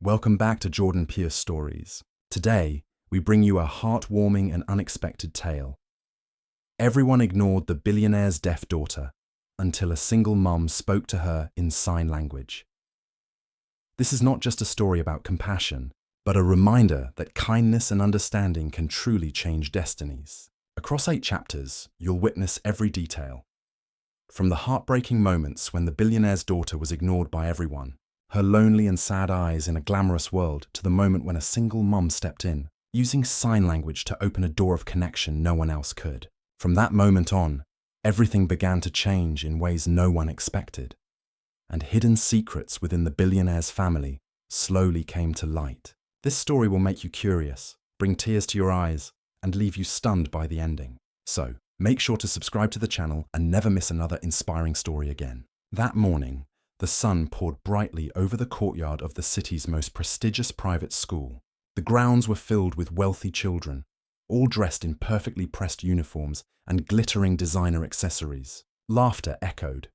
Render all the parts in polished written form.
Welcome back to Jordan Pierce Stories. Today, we bring you a heartwarming and unexpected tale. Everyone ignored the billionaire's deaf daughter until a single mum spoke to her in sign language. This is not just a story about compassion, but a reminder that kindness and understanding can truly change destinies. Across 8 chapters, you'll witness every detail. From the heartbreaking moments when the billionaire's daughter was ignored by everyone, her lonely and sad eyes in a glamorous world, to the moment when a single mum stepped in, using sign language to open a door of connection no one else could. From that moment on, everything began to change in ways no one expected, and hidden secrets within the billionaire's family slowly came to light. This story will make you curious, bring tears to your eyes, and leave you stunned by the ending. So, make sure to subscribe to the channel and never miss another inspiring story again. That morning, the sun poured brightly over the courtyard of the city's most prestigious private school. The grounds were filled with wealthy children, all dressed in perfectly pressed uniforms and glittering designer accessories. Laughter echoed.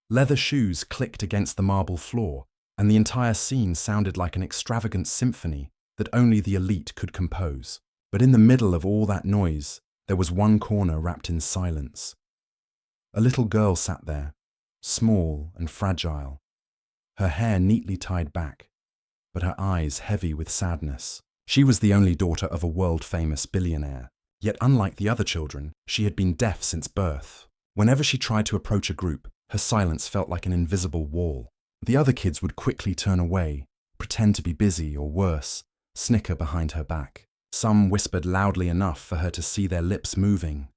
Leather shoes clicked against the marble floor, and the entire scene sounded like an extravagant symphony that only the elite could compose. But in the middle of all that noise, there was one corner wrapped in silence. A little girl sat there, small and fragile, her hair neatly tied back, but her eyes heavy with sadness. She was the only daughter of a world-famous billionaire, yet unlike the other children, she had been deaf since birth. Whenever she tried to approach a group, her silence felt like an invisible wall. The other kids would quickly turn away, pretend to be busy, or worse, snicker behind her back. Some whispered loudly enough for her to see their lips moving.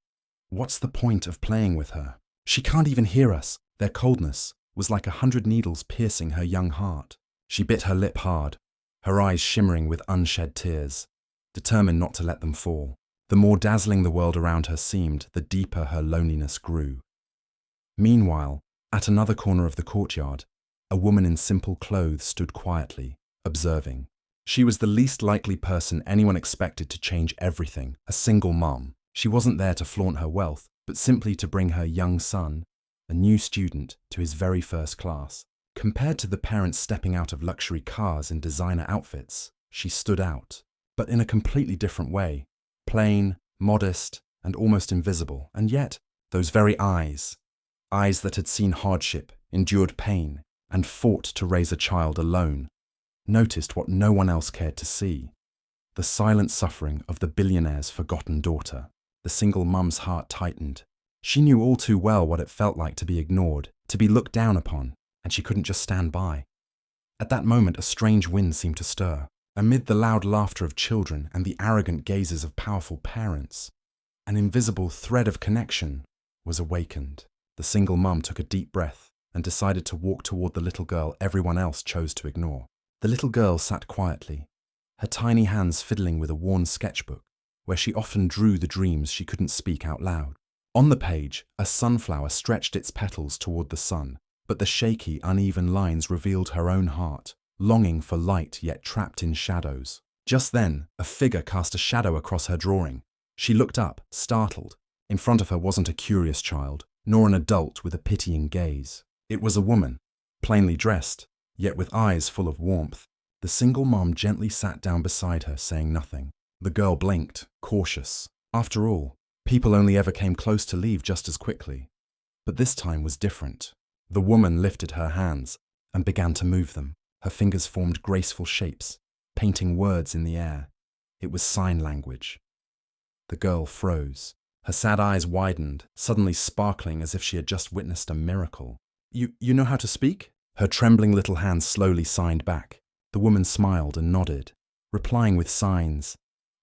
What's the point of playing with her? She can't even hear us. Their coldness was like 100 needles piercing her young heart. She bit her lip hard, her eyes shimmering with unshed tears, determined not to let them fall. The more dazzling the world around her seemed, the deeper her loneliness grew. Meanwhile, at another corner of the courtyard, a woman in simple clothes stood quietly, observing. She was the least likely person anyone expected to change everything, a single mom. She wasn't there to flaunt her wealth, but simply to bring her young son, a new student, to his very first class. Compared to the parents stepping out of luxury cars in designer outfits, she stood out, but in a completely different way. Plain, modest, and almost invisible. And yet, those very eyes that had seen hardship, endured pain, and fought to raise a child alone, noticed what no one else cared to see: the silent suffering of the billionaire's forgotten daughter. The single mum's heart tightened. She knew all too well what it felt like to be ignored, to be looked down upon, and she couldn't just stand by. At that moment, a strange wind seemed to stir. Amid the loud laughter of children and the arrogant gazes of powerful parents, an invisible thread of connection was awakened. The single mum took a deep breath and decided to walk toward the little girl everyone else chose to ignore. The little girl sat quietly, her tiny hands fiddling with a worn sketchbook, where she often drew the dreams she couldn't speak out loud. On the page, a sunflower stretched its petals toward the sun, but the shaky, uneven lines revealed her own heart, longing for light yet trapped in shadows. Just then, a figure cast a shadow across her drawing. She looked up, startled. In front of her wasn't a curious child, nor an adult with a pitying gaze. It was a woman, plainly dressed, yet with eyes full of warmth. The single mom gently sat down beside her, saying nothing. The girl blinked, cautious. After all, people only ever came close to leave just as quickly. But this time was different. The woman lifted her hands and began to move them. Her fingers formed graceful shapes, painting words in the air. It was sign language. The girl froze. Her sad eyes widened, suddenly sparkling as if she had just witnessed a miracle. You know how to speak?" Her trembling little hands slowly signed back. The woman smiled and nodded, replying with signs.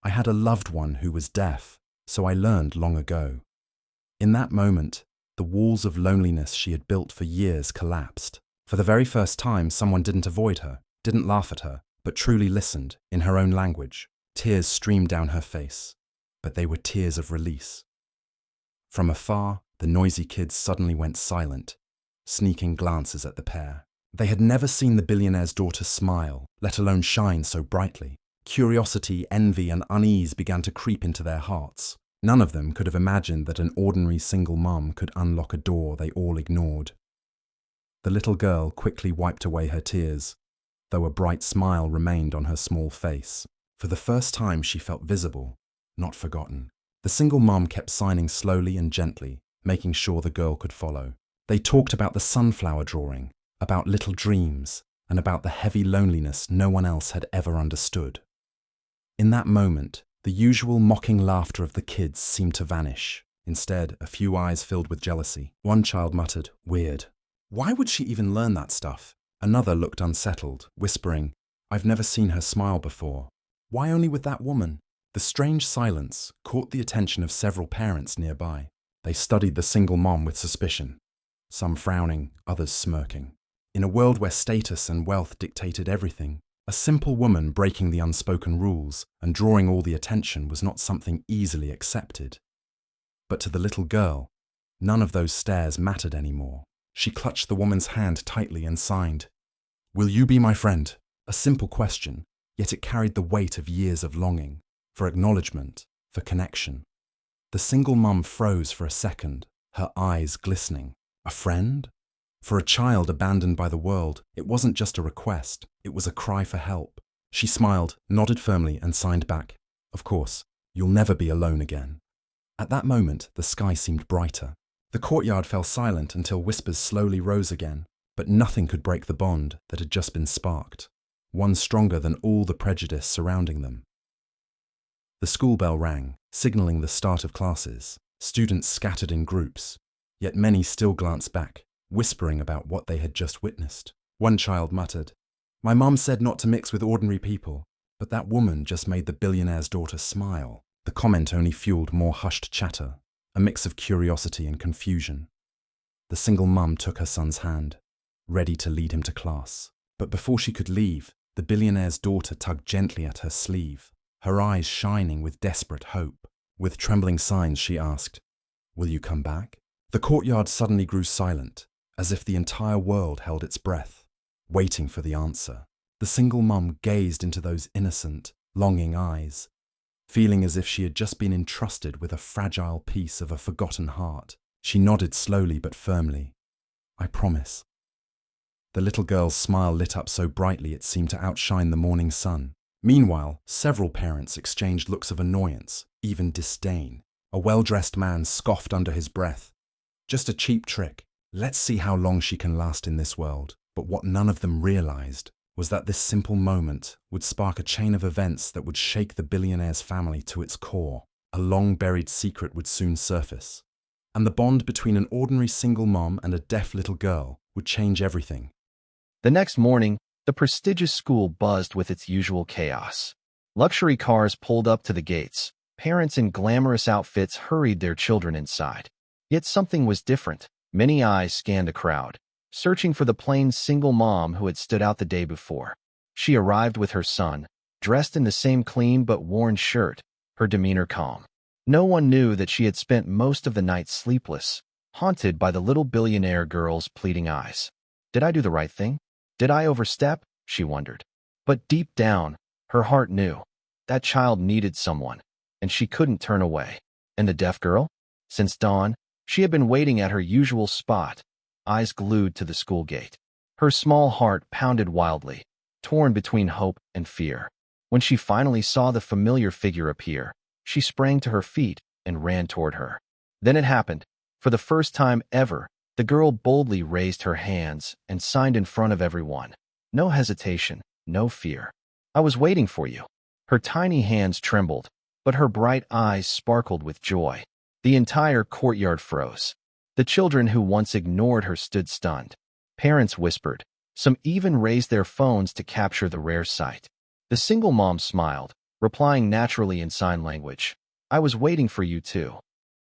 "I had a loved one who was deaf, so I learned long ago." In that moment, the walls of loneliness she had built for years collapsed. For the very first time, someone didn't avoid her, didn't laugh at her, but truly listened, in her own language. Tears streamed down her face, but they were tears of release. From afar, the noisy kids suddenly went silent, sneaking glances at the pair. They had never seen the billionaire's daughter smile, let alone shine so brightly. Curiosity, envy, and unease began to creep into their hearts. None of them could have imagined that an ordinary single mom could unlock a door they all ignored. The little girl quickly wiped away her tears. though a bright smile remained on her small face. For the first time, she felt visible, not forgotten. The single mom kept signing slowly and gently, making sure the girl could follow. They talked about the sunflower drawing, about little dreams, and about the heavy loneliness no one else had ever understood. In that moment, the usual mocking laughter of the kids seemed to vanish. Instead, a few eyes filled with jealousy. One child muttered, "Weird. Why would she even learn that stuff?" Another looked unsettled, whispering, "I've never seen her smile before. Why only with that woman?" The strange silence caught the attention of several parents nearby. They studied the single mom with suspicion, some frowning, others smirking. In a world where status and wealth dictated everything, a simple woman breaking the unspoken rules and drawing all the attention was not something easily accepted. But to the little girl, none of those stares mattered anymore. She clutched the woman's hand tightly and signed, "Will you be my friend?" A simple question, yet it carried the weight of years of longing, for acknowledgement, for connection. The single mum froze for a second, her eyes glistening. A friend? For a child abandoned by the world, it wasn't just a request, it was a cry for help. She smiled, nodded firmly, and signed back, "Of course, you'll never be alone again." At that moment, the sky seemed brighter. The courtyard fell silent until whispers slowly rose again, but nothing could break the bond that had just been sparked, one stronger than all the prejudice surrounding them. The school bell rang, signaling the start of classes. Students scattered in groups, yet many still glanced back, whispering about what they had just witnessed. One child muttered, "My mum said not to mix with ordinary people, but that woman just made the billionaire's daughter smile." The comment only fueled more hushed chatter, a mix of curiosity and confusion. The single mum took her son's hand, ready to lead him to class. But before she could leave, the billionaire's daughter tugged gently at her sleeve, her eyes shining with desperate hope. With trembling signs, she asked, "Will you come back?" The courtyard suddenly grew silent, as if the entire world held its breath, waiting for the answer. The single mum gazed into those innocent, longing eyes, feeling as if she had just been entrusted with a fragile piece of a forgotten heart. She nodded slowly but firmly. "I promise." The little girl's smile lit up so brightly it seemed to outshine the morning sun. Meanwhile, several parents exchanged looks of annoyance, even disdain. A well-dressed man scoffed under his breath, "Just a cheap trick. Let's see how long she can last in this world." But what none of them realized was that this simple moment would spark a chain of events that would shake the billionaire's family to its core. A long-buried secret would soon surface, and the bond between an ordinary single mom and a deaf little girl would change everything. The next morning, the prestigious school buzzed with its usual chaos. Luxury cars pulled up to the gates. Parents in glamorous outfits hurried their children inside. Yet something was different. Many eyes scanned the crowd, searching for the plain single mom who had stood out the day before. She arrived with her son, dressed in the same clean but worn shirt, her demeanor calm. No one knew that she had spent most of the night sleepless, haunted by the little billionaire girl's pleading eyes. Did I do the right thing? Did I overstep? She wondered. But deep down, her heart knew. That child needed someone, and she couldn't turn away. And the deaf girl? Since dawn, she had been waiting at her usual spot, eyes glued to the school gate. Her small heart pounded wildly, torn between hope and fear. When she finally saw the familiar figure appear, she sprang to her feet and ran toward her. Then it happened. For the first time ever, the girl boldly raised her hands and signed in front of everyone. No hesitation, no fear. "I was waiting for you." Her tiny hands trembled, but her bright eyes sparkled with joy. The entire courtyard froze. The children who once ignored her stood stunned. Parents whispered. Some even raised their phones to capture the rare sight. The single mom smiled, replying naturally in sign language. "I was waiting for you too."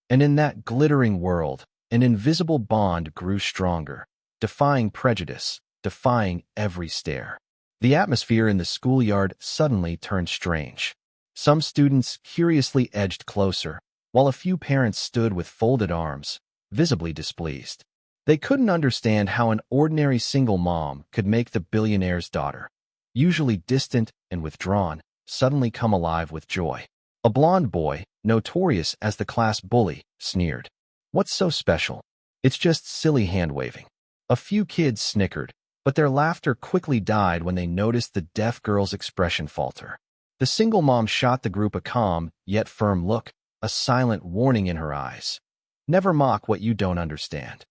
And in that glittering world, an invisible bond grew stronger, defying prejudice, defying every stare. The atmosphere in the schoolyard suddenly turned strange. Some students curiously edged closer, while a few parents stood with folded arms, visibly displeased. They couldn't understand how an ordinary single mom could make the billionaire's daughter, usually distant and withdrawn, suddenly come alive with joy. A blond boy, notorious as the class bully, sneered. "What's so special? It's just silly hand-waving." A few kids snickered, but their laughter quickly died when they noticed the deaf girl's expression falter. The single mom shot the group a calm, yet firm look, a silent warning in her eyes. Never mock what you don't understand.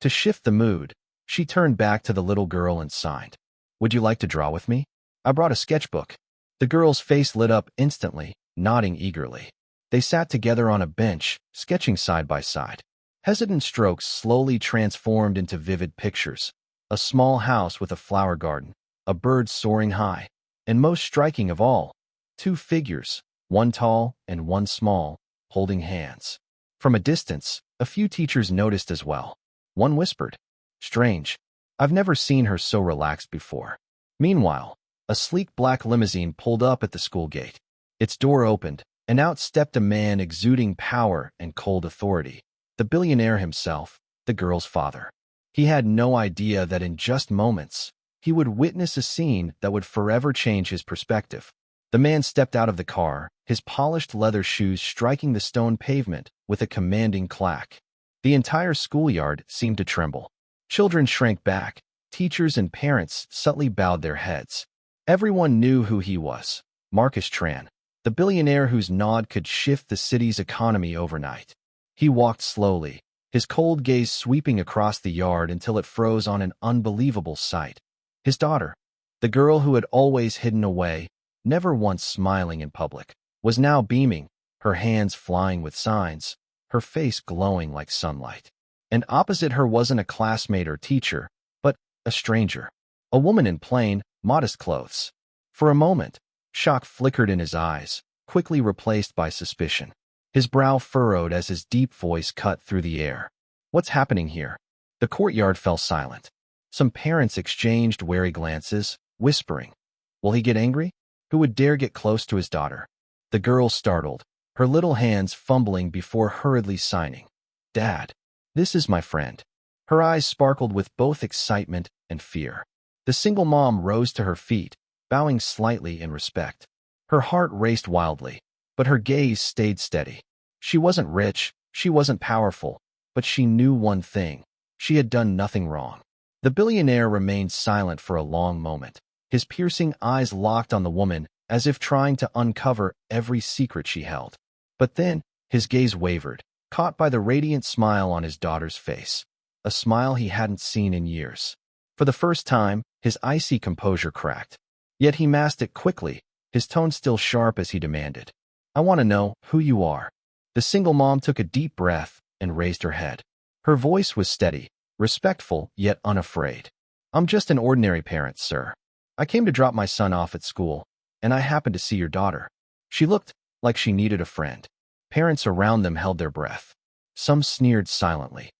To shift the mood, she turned back to the little girl and signed. Would you like to draw with me? I brought a sketchbook. The girl's face lit up instantly, nodding eagerly. They sat together on a bench, sketching side by side. Hesitant strokes slowly transformed into vivid pictures. A small house with a flower garden, a bird soaring high, and most striking of all, two figures, one tall and one small, holding hands. From a distance, a few teachers noticed as well. One whispered, "Strange. I've never seen her so relaxed before." Meanwhile, a sleek black limousine pulled up at the school gate. Its door opened, and out stepped a man exuding power and cold authority. The billionaire himself, the girl's father. He had no idea that in just moments, he would witness a scene that would forever change his perspective. The man stepped out of the car, his polished leather shoes striking the stone pavement with a commanding clack. The entire schoolyard seemed to tremble. Children shrank back. Teachers and parents subtly bowed their heads. Everyone knew who he was, Marcus Tran, the billionaire whose nod could shift the city's economy overnight. He walked slowly, his cold gaze sweeping across the yard until it froze on an unbelievable sight. His daughter, the girl who had always hidden away, never once smiling in public, was now beaming, her hands flying with signs, her face glowing like sunlight. And opposite her wasn't a classmate or teacher, but a stranger, a woman in plain, modest clothes. For a moment, shock flickered in his eyes, quickly replaced by suspicion. His brow furrowed as his deep voice cut through the air. What's happening here? The courtyard fell silent. Some parents exchanged wary glances, whispering, will he get angry? Who would dare get close to his daughter? The girl startled, her little hands fumbling before hurriedly signing. Dad, this is my friend. Her eyes sparkled with both excitement and fear. The single mom rose to her feet, bowing slightly in respect. Her heart raced wildly, but her gaze stayed steady. She wasn't rich, she wasn't powerful, but she knew one thing. She had done nothing wrong. The billionaire remained silent for a long moment, his piercing eyes locked on the woman as if trying to uncover every secret she held. But then, his gaze wavered, caught by the radiant smile on his daughter's face, a smile he hadn't seen in years. For the first time, his icy composure cracked. Yet he masked it quickly, his tone still sharp as he demanded, I want to know who you are. The single mom took a deep breath and raised her head. Her voice was steady, respectful yet unafraid. I'm just an ordinary parent, sir. I came to drop my son off at school, and I happened to see your daughter. She looked like she needed a friend. Parents around them held their breath. Some sneered silently.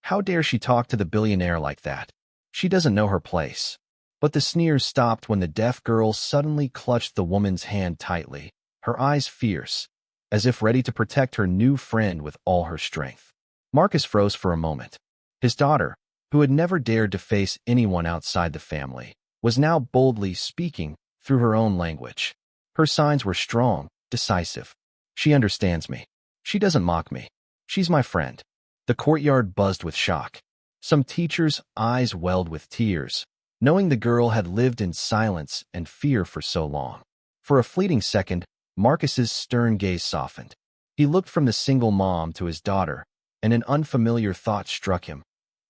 How dare she talk to the billionaire like that? She doesn't know her place. But the sneers stopped when the deaf girl suddenly clutched the woman's hand tightly, her eyes fierce, as if ready to protect her new friend with all her strength. Marcus froze for a moment. His daughter, who had never dared to face anyone outside the family, was now boldly speaking through her own language. Her signs were strong, decisive. She understands me. She doesn't mock me. She's my friend. The courtyard buzzed with shock. Some teachers' eyes welled with tears, knowing the girl had lived in silence and fear for so long. For a fleeting second, Marcus's stern gaze softened. He looked from the single mom to his daughter, and an unfamiliar thought struck him.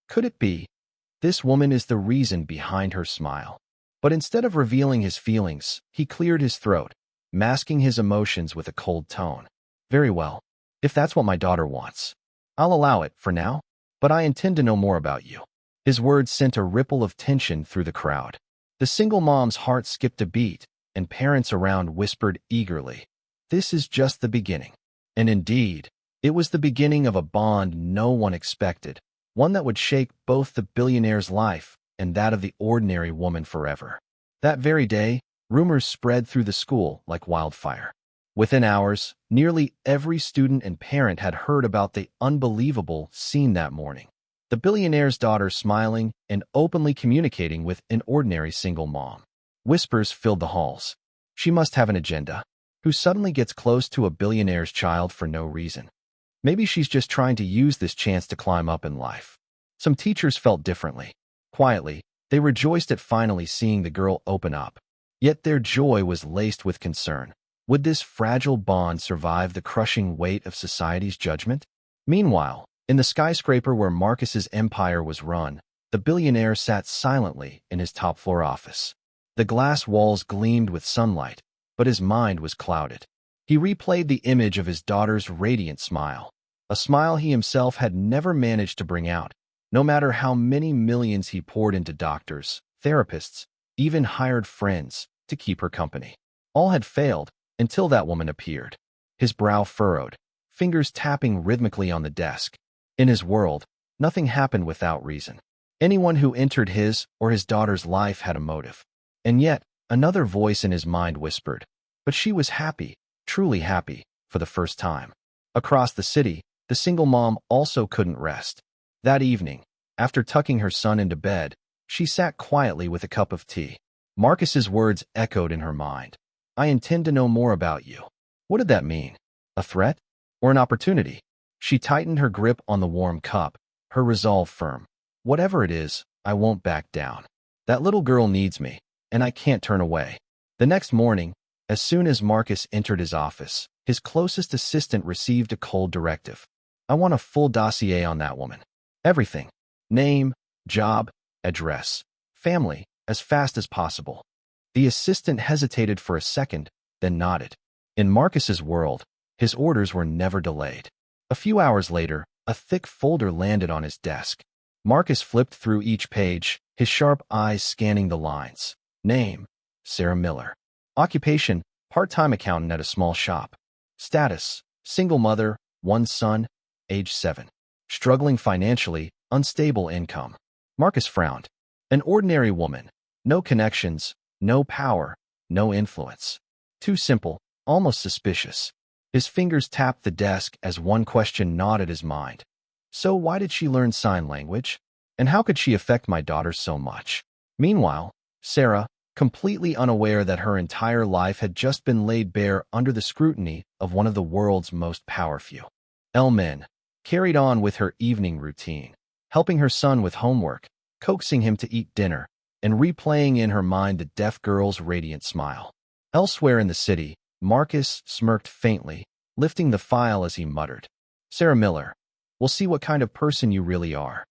Could it be? This woman is the reason behind her smile. But instead of revealing his feelings, he cleared his throat, masking his emotions with a cold tone. Very well. If that's what my daughter wants, I'll allow it for now, but I intend to know more about you. His words sent a ripple of tension through the crowd. The single mom's heart skipped a beat, and parents around whispered eagerly, this is just the beginning. And indeed, it was the beginning of a bond no one expected, one that would shake both the billionaire's life and that of the ordinary woman forever. That very day, rumors spread through the school like wildfire. Within hours, nearly every student and parent had heard about the unbelievable scene that morning. The billionaire's daughter smiling and openly communicating with an ordinary single mom. Whispers filled the halls. She must have an agenda. Who suddenly gets close to a billionaire's child for no reason? Maybe she's just trying to use this chance to climb up in life. Some teachers felt differently. Quietly, They rejoiced at finally seeing the girl open up. Yet their joy was laced with concern. Would this fragile bond survive the crushing weight of society's judgment? Meanwhile, in the skyscraper where Marcus's empire was run, the billionaire sat silently in his top-floor office. The glass walls gleamed with sunlight, but his mind was clouded. He replayed the image of his daughter's radiant smile, a smile he himself had never managed to bring out, no matter how many millions he poured into doctors, therapists, even hired friends to keep her company. All had failed until that woman appeared. His brow furrowed, fingers tapping rhythmically on the desk. In his world, nothing happened without reason. Anyone who entered his or his daughter's life had a motive. And yet, another voice in his mind whispered, but she was happy, truly happy, for the first time. Across the city, the single mom also couldn't rest. That evening, after tucking her son into bed, she sat quietly with a cup of tea. Marcus's words echoed in her mind. I intend to know more about you. What did that mean? A threat? Or an opportunity? She tightened her grip on the warm cup, her resolve firm. Whatever it is, I won't back down. That little girl needs me, and I can't turn away. The next morning, as soon as Marcus entered his office, his closest assistant received a cold directive. I want a full dossier on that woman. Everything. Name, job, address, family, as fast as possible. The assistant hesitated for a second, then nodded. In Marcus's world, his orders were never delayed. A few hours later, a thick folder landed on his desk. Marcus flipped through each page, his sharp eyes scanning the lines. Name, Sarah Miller. Occupation, part-time accountant at a small shop. Status, single mother, one son, age 7. Struggling financially, unstable income. Marcus frowned. An ordinary woman. No connections, no power, no influence. Too simple, almost suspicious. His fingers tapped the desk as one question gnawed at his mind. So why did she learn sign language? And how could she affect my daughter so much? Meanwhile, Sarah, completely unaware that her entire life had just been laid bare under the scrutiny of one of the world's most powerful men, carried on with her evening routine, helping her son with homework, coaxing him to eat dinner, and replaying in her mind the deaf girl's radiant smile. Elsewhere in the city, Marcus smirked faintly, lifting the file as he muttered, Sarah Miller, we'll see what kind of person you really are.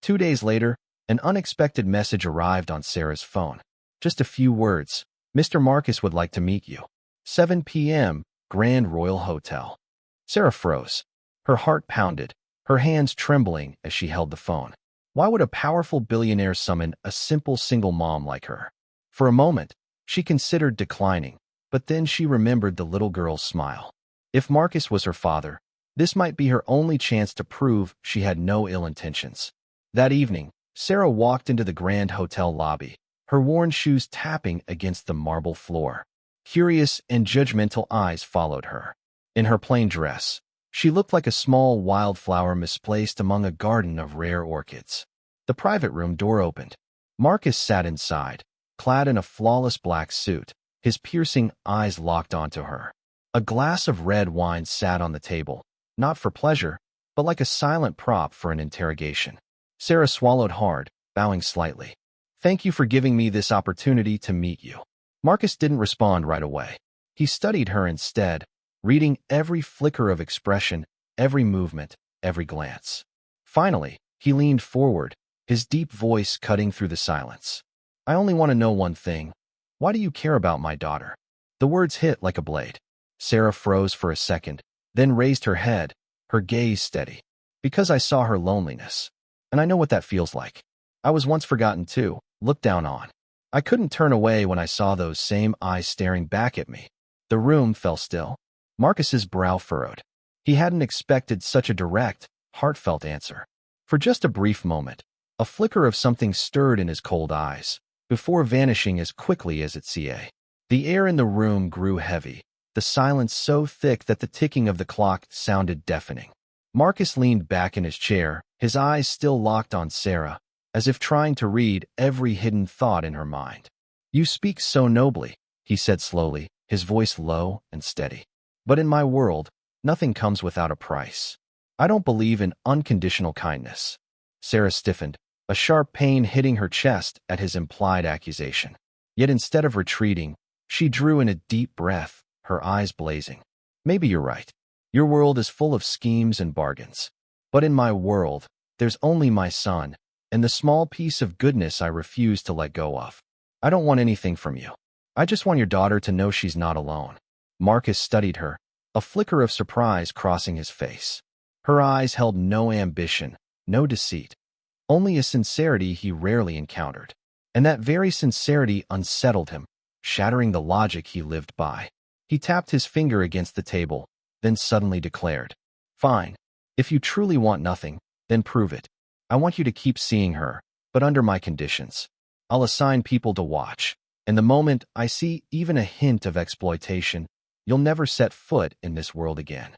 2 days later, an unexpected message arrived on Sarah's phone. Just a few words. Mr. Marcus would like to meet you. 7 p.m., Grand Royal Hotel. Sarah froze. Her heart pounded, her hands trembling as she held the phone. Why would a powerful billionaire summon a simple single mom like her? For a moment, she considered declining, but then she remembered the little girl's smile. If Marcus was her father, this might be her only chance to prove she had no ill intentions. That evening, Sarah walked into the Grand Hotel lobby, her worn shoes tapping against the marble floor. Curious and judgmental eyes followed her. In her plain dress, she looked like a small wildflower misplaced among a garden of rare orchids. The private room door opened. Marcus sat inside, clad in a flawless black suit, his piercing eyes locked onto her. A glass of red wine sat on the table, not for pleasure, but like a silent prop for an interrogation. Sarah swallowed hard, bowing slightly. Thank you for giving me this opportunity to meet you. Marcus didn't respond right away. He studied her instead, reading every flicker of expression, every movement, every glance. Finally, he leaned forward, his deep voice cutting through the silence. I only want to know one thing. Why do you care about my daughter? The words hit like a blade. Sarah froze for a second, then raised her head, her gaze steady. Because I saw her loneliness. And I know what that feels like. I was once forgotten too, looked down on. I couldn't turn away when I saw those same eyes staring back at me. The room fell still. Marcus's brow furrowed. He hadn't expected such a direct, heartfelt answer. For just a brief moment, a flicker of something stirred in his cold eyes, before vanishing as quickly as its CA. The air in the room grew heavy, the silence so thick that the ticking of the clock sounded deafening. Marcus leaned back in his chair, his eyes still locked on Sarah, as if trying to read every hidden thought in her mind. You speak so nobly, he said slowly, his voice low and steady. But in my world, nothing comes without a price. I don't believe in unconditional kindness. Sarah stiffened, a sharp pain hitting her chest at his implied accusation. Yet instead of retreating, she drew in a deep breath, her eyes blazing. Maybe you're right. Your world is full of schemes and bargains. But in my world, there's only my son, and the small piece of goodness I refuse to let go of. I don't want anything from you. I just want your daughter to know she's not alone. Marcus studied her, a flicker of surprise crossing his face. Her eyes held no ambition, no deceit, only a sincerity he rarely encountered. And that very sincerity unsettled him, shattering the logic he lived by. He tapped his finger against the table, then suddenly declared, "Fine. If you truly want nothing, then prove it. I want you to keep seeing her, but under my conditions. I'll assign people to watch, and the moment I see even a hint of exploitation, you'll never set foot in this world again."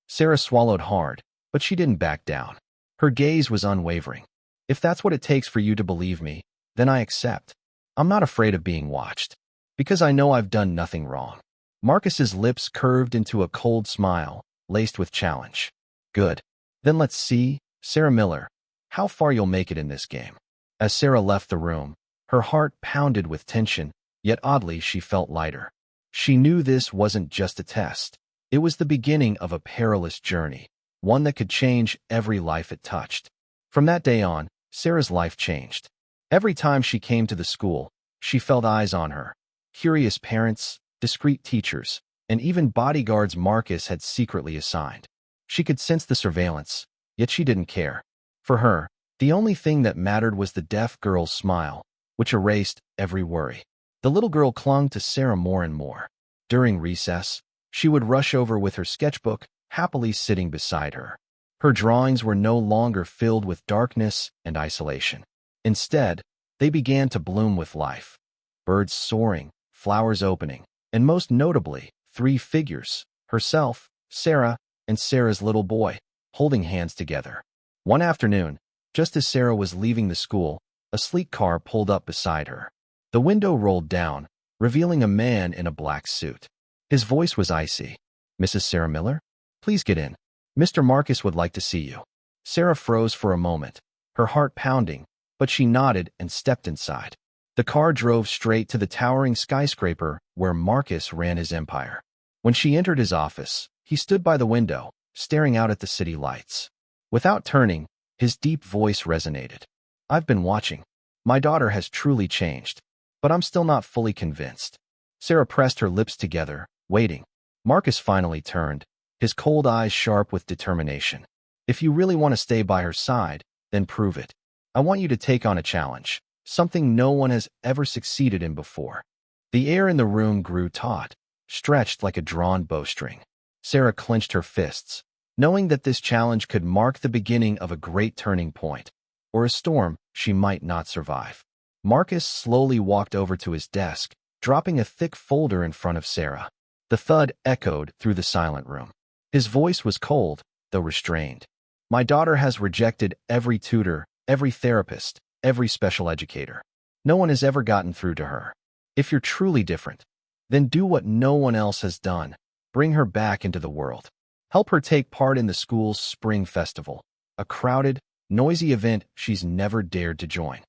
Sarah swallowed hard, but she didn't back down. Her gaze was unwavering. "If that's what it takes for you to believe me, then I accept. I'm not afraid of being watched, because I know I've done nothing wrong." Marcus's lips curved into a cold smile, laced with challenge. "Good. Then let's see, Sarah Miller, how far you'll make it in this game." As Sarah left the room, her heart pounded with tension, yet oddly she felt lighter. She knew this wasn't just a test. It was the beginning of a perilous journey, one that could change every life it touched. From that day on, Sarah's life changed. Every time she came to the school, she felt eyes on her. Curious parents, discreet teachers, and even bodyguards Marcus had secretly assigned. She could sense the surveillance, yet she didn't care. For her, the only thing that mattered was the deaf girl's smile, which erased every worry. The little girl clung to Sarah more and more. During recess, she would rush over with her sketchbook, happily sitting beside her. Her drawings were no longer filled with darkness and isolation. Instead, they began to bloom with life. Birds soaring, flowers opening, and most notably, 3 figures, herself, Sarah, and Sarah's little boy, holding hands together. One afternoon, just as Sarah was leaving the school, a sleek car pulled up beside her. The window rolled down, revealing a man in a black suit. His voice was icy. "Mrs. Sarah Miller? Please get in. Mr. Marcus would like to see you." Sarah froze for a moment, her heart pounding, but she nodded and stepped inside. The car drove straight to the towering skyscraper where Marcus ran his empire. When she entered his office, he stood by the window, staring out at the city lights. Without turning, his deep voice resonated. "I've been watching. My daughter has truly changed, but I'm still not fully convinced." Sarah pressed her lips together, waiting. Marcus finally turned, his cold eyes sharp with determination. "If you really want to stay by her side, then prove it. I want you to take on a challenge, something no one has ever succeeded in before." The air in the room grew taut, stretched like a drawn bowstring. Sarah clenched her fists, knowing that this challenge could mark the beginning of a great turning point, or a storm she might not survive. Marcus slowly walked over to his desk, dropping a thick folder in front of Sarah. The thud echoed through the silent room. His voice was cold, though restrained. "My daughter has rejected every tutor, every therapist, every special educator. No one has ever gotten through to her. If you're truly different, then do what no one else has done. Bring her back into the world. Help her take part in the school's spring festival, a crowded, noisy event she's never dared to join."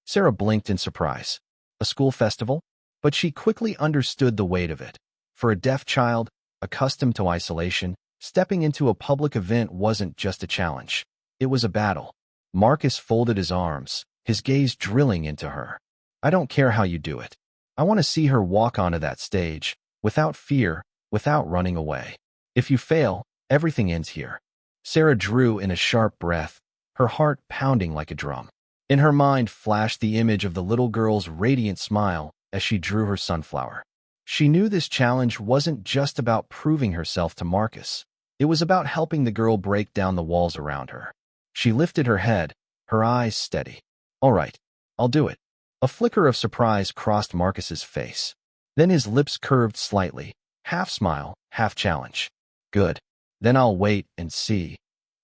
Sarah blinked in surprise. A school festival? But she quickly understood the weight of it. For a deaf child, accustomed to isolation, stepping into a public event wasn't just a challenge. It was a battle. Marcus folded his arms, his gaze drilling into her. "I don't care how you do it. I want to see her walk onto that stage, without fear, without running away. If you fail, everything ends here." Sarah drew in a sharp breath, her heart pounding like a drum. In her mind flashed the image of the little girl's radiant smile as she drew her sunflower. She knew this challenge wasn't just about proving herself to Marcus. It was about helping the girl break down the walls around her. She lifted her head, her eyes steady. "All right, I'll do it." A flicker of surprise crossed Marcus's face. Then his lips curved slightly, half smile, half challenge. "Good. Then I'll wait and see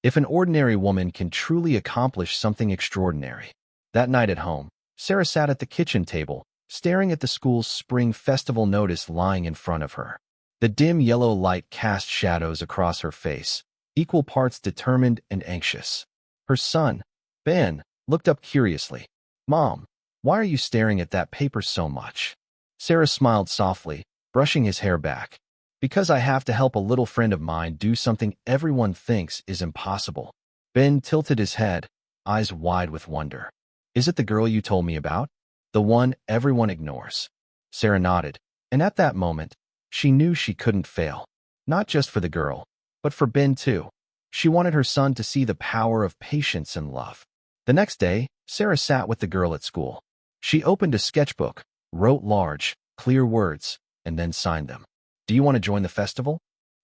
if an ordinary woman can truly accomplish something extraordinary." That night at home, Sarah sat at the kitchen table, staring at the school's spring festival notice lying in front of her. The dim yellow light cast shadows across her face, equal parts determined and anxious. Her son, Ben, looked up curiously. "Mom, why are you staring at that paper so much?" Sarah smiled softly, brushing his hair back. "Because I have to help a little friend of mine do something everyone thinks is impossible." Ben tilted his head, eyes wide with wonder. "Is it the girl you told me about? The one everyone ignores?" Sarah nodded, and at that moment, she knew she couldn't fail. Not just for the girl, but for Ben too. She wanted her son to see the power of patience and love. The next day, Sarah sat with the girl at school. She opened a sketchbook, wrote large, clear words, and then signed them. "Do you want to join the festival?"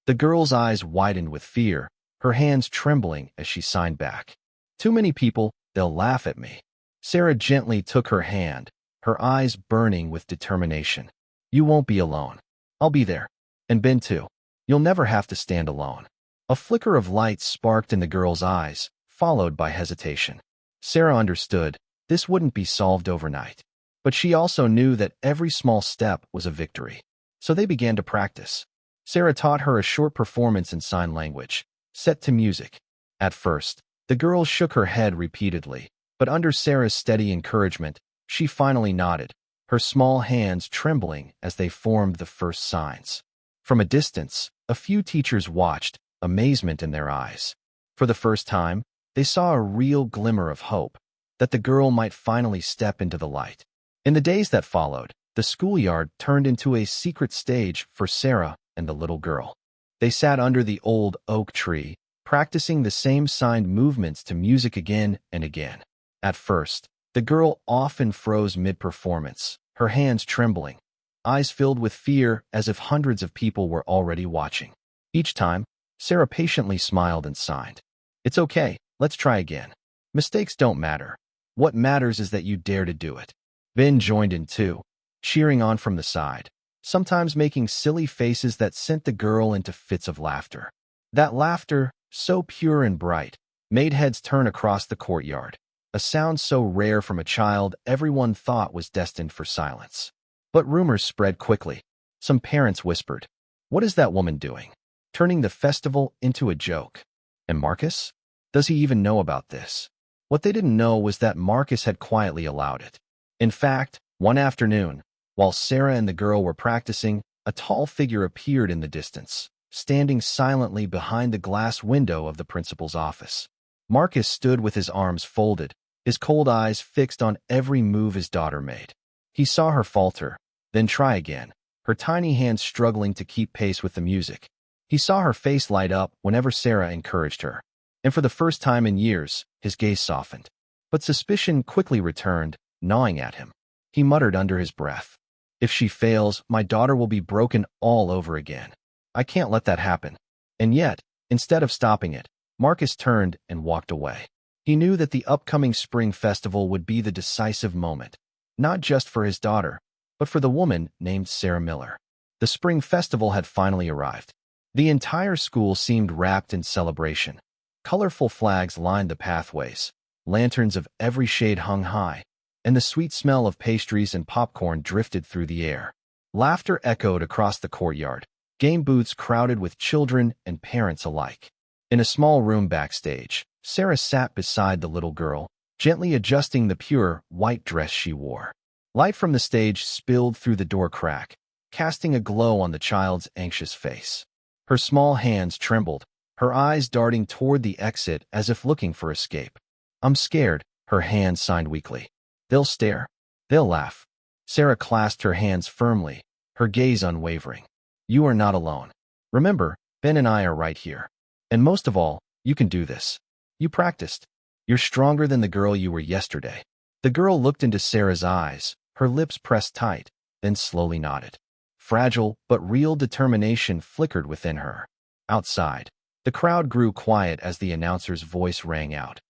The girl's eyes widened with fear, her hands trembling as she signed back. "Too many people, they'll laugh at me." Sarah gently took her hand, her eyes burning with determination. "You won't be alone. I'll be there. And Ben too. You'll never have to stand alone." A flicker of light sparked in the girl's eyes, followed by hesitation. Sarah understood this wouldn't be solved overnight. But she also knew that every small step was a victory. So they began to practice. Sarah taught her a short performance in sign language, set to music. At first, the girl shook her head repeatedly, but under Sarah's steady encouragement, she finally nodded, her small hands trembling as they formed the first signs. From a distance, a few teachers watched, amazement in their eyes. For the first time, they saw a real glimmer of hope, that the girl might finally step into the light. In the days that followed, the schoolyard turned into a secret stage for Sarah and the little girl. They sat under the old oak tree, practicing the same signed movements to music again and again. At first, the girl often froze mid-performance, her hands trembling, eyes filled with fear as if hundreds of people were already watching. Each time, Sarah patiently smiled and signed. "It's okay, let's try again. Mistakes don't matter. What matters is that you dare to do it." Ben joined in too, cheering on from the side, sometimes making silly faces that sent the girl into fits of laughter. That laughter, so pure and bright, made heads turn across the courtyard, a sound so rare from a child everyone thought was destined for silence. But rumors spread quickly. Some parents whispered, "What is that woman doing? Turning the festival into a joke. And Marcus? Does he even know about this?" What they didn't know was that Marcus had quietly allowed it. In fact, one afternoon, while Sarah and the girl were practicing, a tall figure appeared in the distance, standing silently behind the glass window of the principal's office. Marcus stood with his arms folded, his cold eyes fixed on every move his daughter made. He saw her falter, then try again, her tiny hands struggling to keep pace with the music. He saw her face light up whenever Sarah encouraged her. And for the first time in years, his gaze softened. But suspicion quickly returned, gnawing at him. He muttered under his breath, "If she fails, my daughter will be broken all over again. I can't let that happen." And yet, instead of stopping it, Marcus turned and walked away. He knew that the upcoming spring festival would be the decisive moment, not just for his daughter, but for the woman named Sarah Miller. The spring festival had finally arrived. The entire school seemed wrapped in celebration. Colorful flags lined the pathways, lanterns of every shade hung high, and the sweet smell of pastries and popcorn drifted through the air. Laughter echoed across the courtyard, game booths crowded with children and parents alike. In a small room backstage, Sarah sat beside the little girl, gently adjusting the pure, white dress she wore. Light from the stage spilled through the door crack, casting a glow on the child's anxious face. Her small hands trembled, her eyes darting toward the exit as if looking for escape. "I'm scared," her hand signed weakly. "They'll stare. They'll laugh." Sarah clasped her hands firmly, her gaze unwavering. "You are not alone. Remember, Ben and I are right here. And most of all, you can do this. You practiced. You're stronger than the girl you were yesterday." The girl looked into Sarah's eyes, her lips pressed tight, then slowly nodded. Fragile but real determination flickered within her. Outside, the crowd grew quiet as the announcer's voice rang out.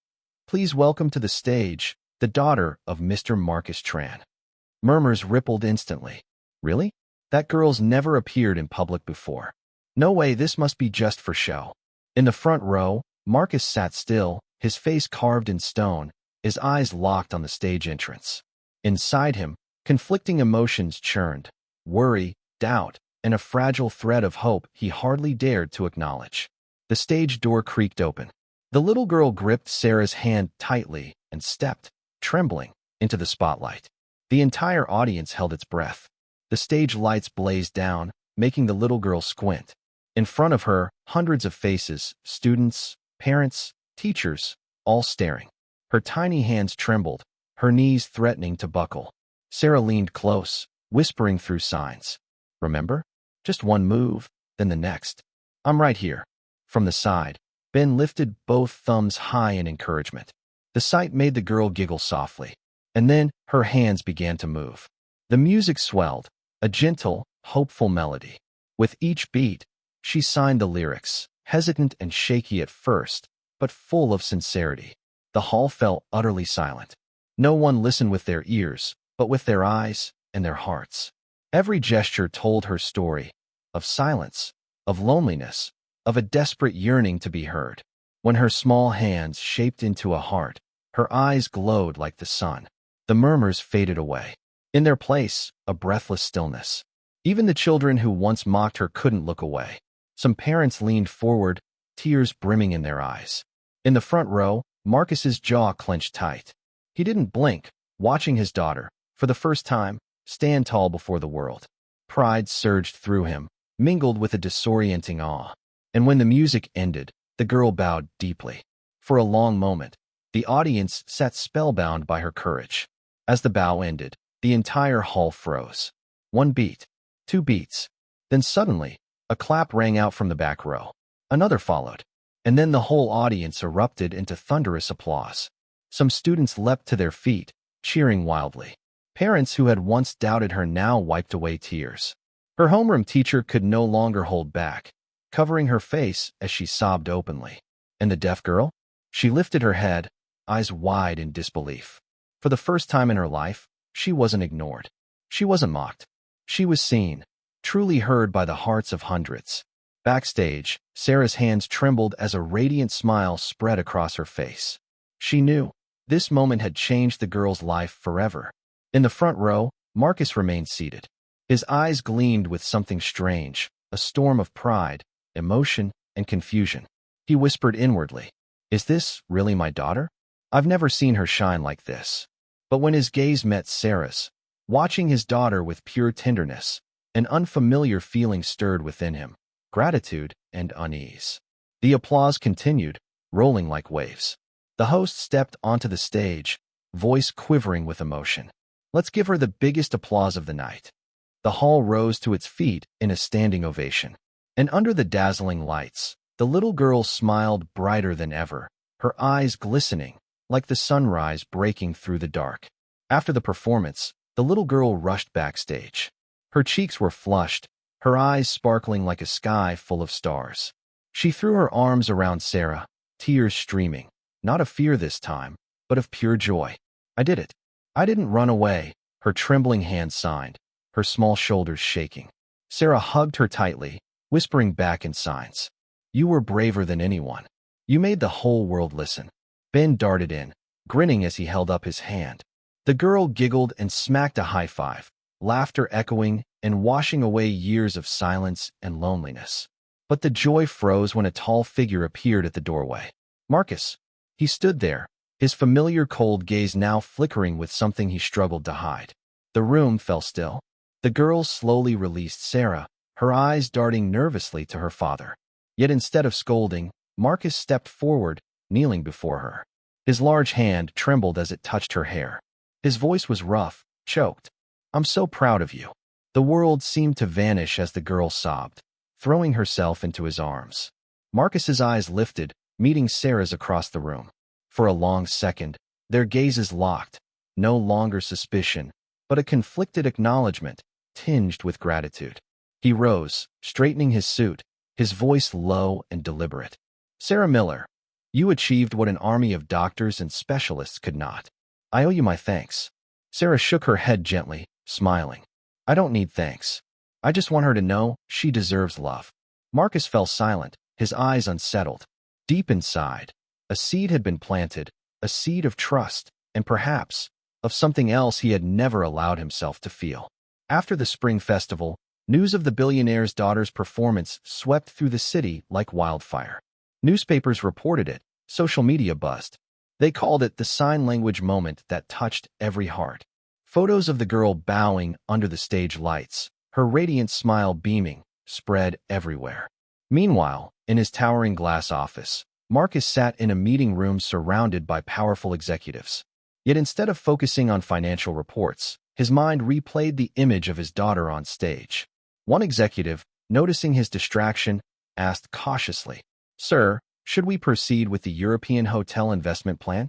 "Please welcome to the stage, the daughter of Mr. Marcus Tran." Murmurs rippled instantly. "Really? That girl's never appeared in public before. No way, this must be just for show." In the front row, Marcus sat still, his face carved in stone, his eyes locked on the stage entrance. Inside him, conflicting emotions churned, worry, doubt, and a fragile thread of hope he hardly dared to acknowledge. The stage door creaked open. The little girl gripped Sarah's hand tightly, and stepped, trembling, into the spotlight. The entire audience held its breath. The stage lights blazed down, making the little girl squint. In front of her, hundreds of faces, students, parents, teachers, all staring. Her tiny hands trembled, her knees threatening to buckle. Sarah leaned close, whispering through signs. "Remember? Just one move, then the next. I'm right here." From the side, Ben lifted both thumbs high in encouragement. The sight made the girl giggle softly, and then her hands began to move. The music swelled, a gentle, hopeful melody. With each beat, she signed the lyrics, hesitant and shaky at first, but full of sincerity. The hall fell utterly silent. No one listened with their ears, but with their eyes and their hearts. Every gesture told her story, of silence, of loneliness, of a desperate yearning to be heard. When her small hands shaped into a heart, her eyes glowed like the sun. The murmurs faded away. In their place, a breathless stillness. Even the children who once mocked her couldn't look away. Some parents leaned forward, tears brimming in their eyes. In the front row, Marcus's jaw clenched tight. He didn't blink, watching his daughter, for the first time, stand tall before the world. Pride surged through him, mingled with a disorienting awe. And when the music ended, the girl bowed deeply. For a long moment, the audience sat spellbound by her courage. As the bow ended, the entire hall froze. One beat, two beats. Then suddenly, a clap rang out from the back row. Another followed. And then the whole audience erupted into thunderous applause. Some students leapt to their feet, cheering wildly. Parents who had once doubted her now wiped away tears. Her homeroom teacher could no longer hold back, covering her face as she sobbed openly. And the deaf girl? She lifted her head, eyes wide in disbelief. For the first time in her life, she wasn't ignored. She wasn't mocked. She was seen, truly heard by the hearts of hundreds. Backstage, Sarah's hands trembled as a radiant smile spread across her face. She knew this moment had changed the girl's life forever. In the front row, Marcus remained seated. His eyes gleamed with something strange, a storm of pride, emotion, and confusion. He whispered inwardly, "Is this really my daughter? I've never seen her shine like this." But when his gaze met Sarah's, watching his daughter with pure tenderness, an unfamiliar feeling stirred within him, gratitude and unease. The applause continued, rolling like waves. The host stepped onto the stage, voice quivering with emotion. "Let's give her the biggest applause of the night." The hall rose to its feet in a standing ovation. And under the dazzling lights, the little girl smiled brighter than ever, her eyes glistening, like the sunrise breaking through the dark. After the performance, the little girl rushed backstage. Her cheeks were flushed, her eyes sparkling like a sky full of stars. She threw her arms around Sarah, tears streaming, not of fear this time, but of pure joy. "I did it. I didn't run away," her trembling hands signed, her small shoulders shaking. Sarah hugged her tightly, whispering back in signs, "You were braver than anyone. You made the whole world listen." Ben darted in, grinning as he held up his hand. The girl giggled and smacked a high five, laughter echoing and washing away years of silence and loneliness. But the joy froze when a tall figure appeared at the doorway. Marcus. He stood there, his familiar cold gaze now flickering with something he struggled to hide. The room fell still. The girl slowly released Sarah, her eyes darting nervously to her father. Yet instead of scolding, Marcus stepped forward, kneeling before her. His large hand trembled as it touched her hair. His voice was rough, choked. "I'm so proud of you." The world seemed to vanish as the girl sobbed, throwing herself into his arms. Marcus's eyes lifted, meeting Sarah's across the room. For a long second, their gazes locked, no longer suspicion, but a conflicted acknowledgement, tinged with gratitude. He rose, straightening his suit, his voice low and deliberate. "Sarah Miller, you achieved what an army of doctors and specialists could not. I owe you my thanks." Sarah shook her head gently, smiling. "I don't need thanks. I just want her to know she deserves love." Marcus fell silent, his eyes unsettled. Deep inside, a seed had been planted, a seed of trust, and perhaps, of something else he had never allowed himself to feel. After the spring festival, news of the billionaire's daughter's performance swept through the city like wildfire. Newspapers reported it, social media buzzed. They called it the sign language moment that touched every heart. Photos of the girl bowing under the stage lights, her radiant smile beaming, spread everywhere. Meanwhile, in his towering glass office, Marcus sat in a meeting room surrounded by powerful executives. Yet instead of focusing on financial reports, his mind replayed the image of his daughter on stage. One executive, noticing his distraction, asked cautiously, "Sir, should we proceed with the European hotel investment plan?"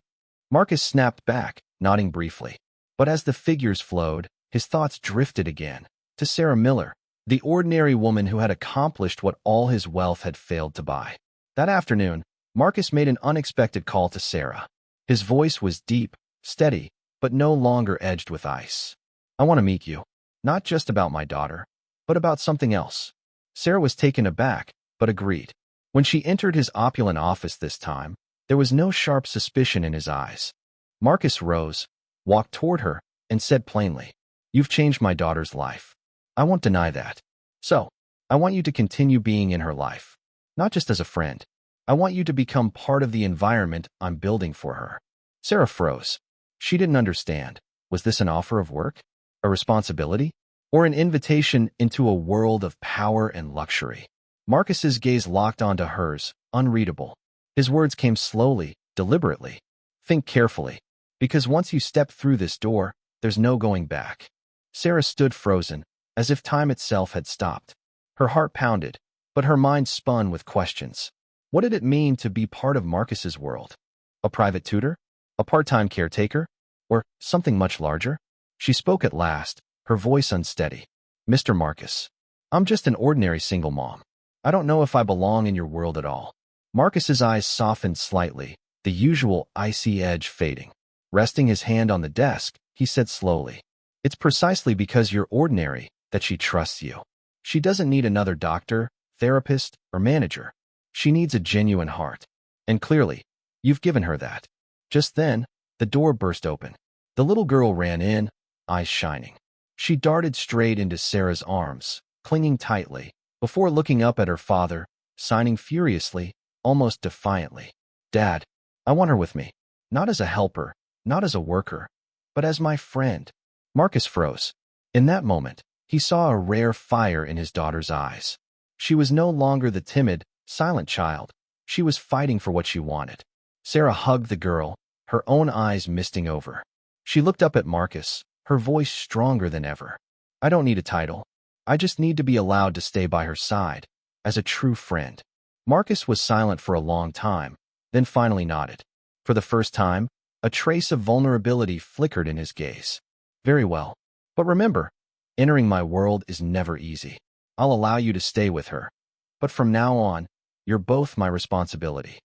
Marcus snapped back, nodding briefly. But as the figures flowed, his thoughts drifted again to Sarah Miller, the ordinary woman who had accomplished what all his wealth had failed to buy. That afternoon, Marcus made an unexpected call to Sarah. His voice was deep, steady, but no longer edged with ice. "I want to meet you. Not just about my daughter, but about something else." Sarah was taken aback, but agreed. When she entered his opulent office this time, there was no sharp suspicion in his eyes. Marcus rose, walked toward her, and said plainly, "You've changed my daughter's life. I won't deny that. So, I want you to continue being in her life. Not just as a friend. I want you to become part of the environment I'm building for her." Sarah froze. She didn't understand. Was this an offer of work? A responsibility? Or an invitation into a world of power and luxury? Marcus's gaze locked onto hers, unreadable. His words came slowly, deliberately. "Think carefully. Because once you step through this door, there's no going back." Sarah stood frozen, as if time itself had stopped. Her heart pounded, but her mind spun with questions. What did it mean to be part of Marcus's world? A private tutor? A part-time caretaker? Or something much larger? She spoke at last, her voice unsteady. "Mr. Marcus, I'm just an ordinary single mom. I don't know if I belong in your world at all." Marcus's eyes softened slightly, the usual icy edge fading. Resting his hand on the desk, he said slowly, "It's precisely because you're ordinary that she trusts you. She doesn't need another doctor, therapist, or manager. She needs a genuine heart. And clearly, you've given her that." Just then, the door burst open. The little girl ran in, eyes shining. She darted straight into Sarah's arms, clinging tightly, before looking up at her father, signing furiously, almost defiantly, "Dad, I want her with me. Not as a helper, not as a worker, but as my friend." Marcus froze. In that moment, he saw a rare fire in his daughter's eyes. She was no longer the timid, silent child. She was fighting for what she wanted. Sarah hugged the girl, her own eyes misting over. She looked up at Marcus, her voice stronger than ever. "I don't need a title. I just need to be allowed to stay by her side, as a true friend." Marcus was silent for a long time, then finally nodded. For the first time, a trace of vulnerability flickered in his gaze. "Very well. But remember, entering my world is never easy. I'll allow you to stay with her. But from now on, you're both my responsibility."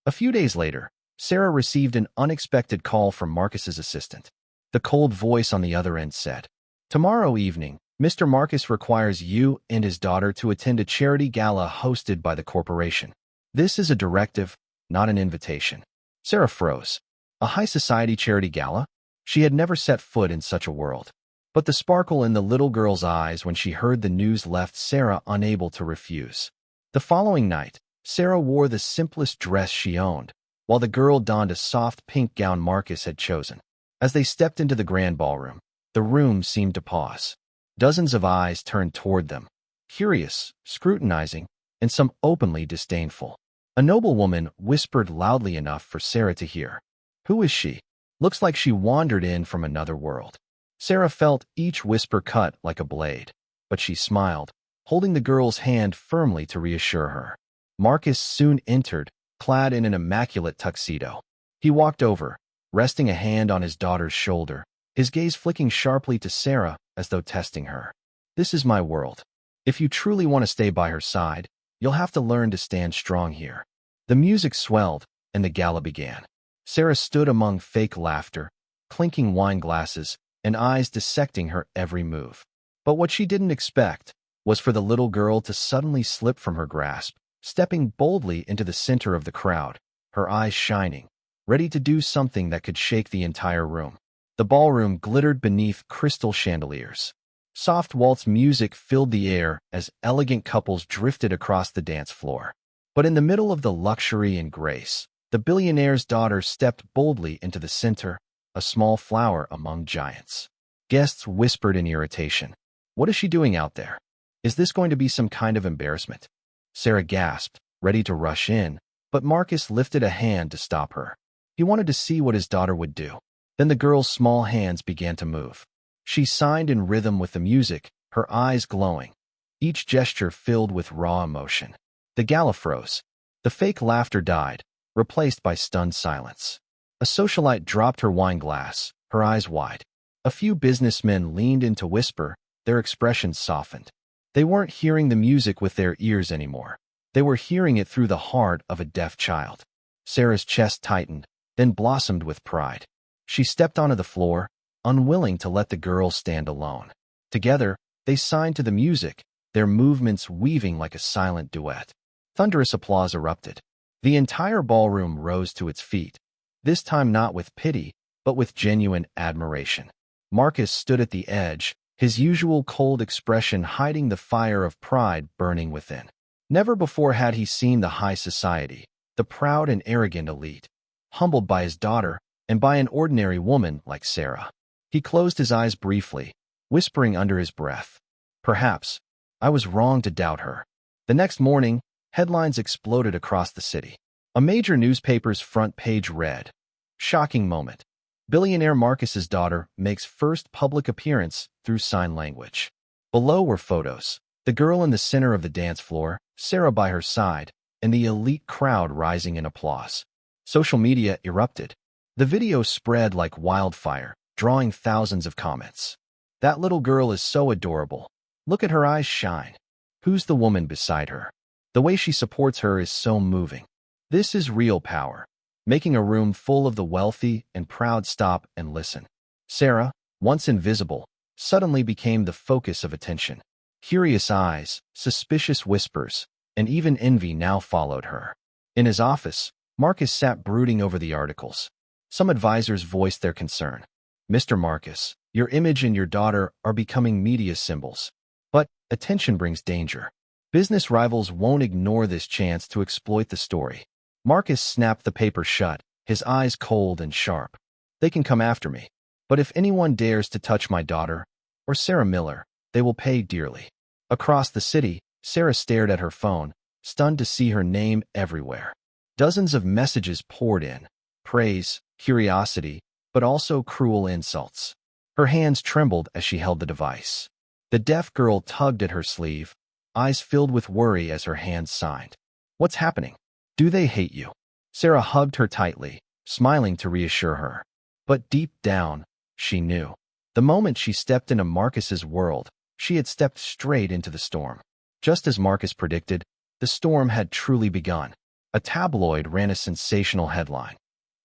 A few days later, Sarah received an unexpected call from Marcus's assistant. The cold voice on the other end said, "Tomorrow evening, Mr. Marcus requires you and his daughter to attend a charity gala hosted by the corporation. This is a directive, not an invitation." Sarah froze. A high society charity gala? She had never set foot in such a world. But the sparkle in the little girl's eyes when she heard the news left Sarah unable to refuse. The following night, Sarah wore the simplest dress she owned, while the girl donned a soft pink gown Marcus had chosen. As they stepped into the grand ballroom, the room seemed to pause. Dozens of eyes turned toward them, curious, scrutinizing, and some openly disdainful. A noblewoman whispered loudly enough for Sarah to hear. "Who is she? Looks like she wandered in from another world." Sarah felt each whisper cut like a blade, but she smiled, holding the girl's hand firmly to reassure her. Marcus soon entered, clad in an immaculate tuxedo. He walked over, resting a hand on his daughter's shoulder, his gaze flicking sharply to Sarah as though testing her. "This is my world. If you truly want to stay by her side, you'll have to learn to stand strong here." The music swelled, and the gala began. Sarah stood among fake laughter, clinking wine glasses, and eyes dissecting her every move. But what she didn't expect was for the little girl to suddenly slip from her grasp, stepping boldly into the center of the crowd, her eyes shining, ready to do something that could shake the entire room. The ballroom glittered beneath crystal chandeliers. Soft waltz music filled the air as elegant couples drifted across the dance floor. But in the middle of the luxury and grace, The billionaire's daughter stepped boldly into the center, a small flower among giants. Guests whispered in irritation. What is she doing out there? Is this going to be some kind of embarrassment? Sarah gasped, ready to rush in, but Marcus lifted a hand to stop her. He wanted to see what his daughter would do. Then the girl's small hands began to move. She signed in rhythm with the music, her eyes glowing, each gesture filled with raw emotion. The gala froze. The fake laughter died, replaced by stunned silence. A socialite dropped her wine glass, her eyes wide. A few businessmen leaned in to whisper, their expressions softened. They weren't hearing the music with their ears anymore. They were hearing it through the heart of a deaf child. Sarah's chest tightened, then blossomed with pride. She stepped onto the floor, unwilling to let the girl stand alone. Together, they signed to the music, their movements weaving like a silent duet. Thunderous applause erupted. The entire ballroom rose to its feet, this time not with pity, but with genuine admiration. Marcus stood at the edge, his usual cold expression hiding the fire of pride burning within. Never before had he seen the high society, the proud and arrogant elite, humbled by his daughter and by an ordinary woman like Sarah. He closed his eyes briefly, whispering under his breath, "Perhaps I was wrong to doubt her." The next morning, headlines exploded across the city. A major newspaper's front page read, "Shocking moment. Billionaire Marcus's daughter makes first public appearance through sign language." Below were photos. The girl in the center of the dance floor, Sarah by her side, and the elite crowd rising in applause. Social media erupted. The video spread like wildfire, drawing thousands of comments. "That little girl is so adorable. Look at her eyes shine. Who's the woman beside her? The way she supports her is so moving. This is real power." Making a room full of the wealthy and proud stop and listen. Sarah, once invisible, suddenly became the focus of attention. Curious eyes, suspicious whispers, and even envy now followed her. In his office, Marcus sat brooding over the articles. Some advisors voiced their concern. "Mr. Marcus, your image and your daughter are becoming media symbols. But attention brings danger. Business rivals won't ignore this chance to exploit the story." Marcus snapped the paper shut, his eyes cold and sharp. "They can come after me. But if anyone dares to touch my daughter, or Sarah Miller, they will pay dearly." Across the city, Sarah stared at her phone, stunned to see her name everywhere. Dozens of messages poured in. Praise, curiosity, but also cruel insults. Her hands trembled as she held the device. The deaf girl tugged at her sleeve, eyes filled with worry as her hands signed. "What's happening? Do they hate you?" Sarah hugged her tightly, smiling to reassure her. But deep down, she knew. The moment she stepped into Marcus's world, she had stepped straight into the storm. Just as Marcus predicted, the storm had truly begun. A tabloid ran a sensational headline.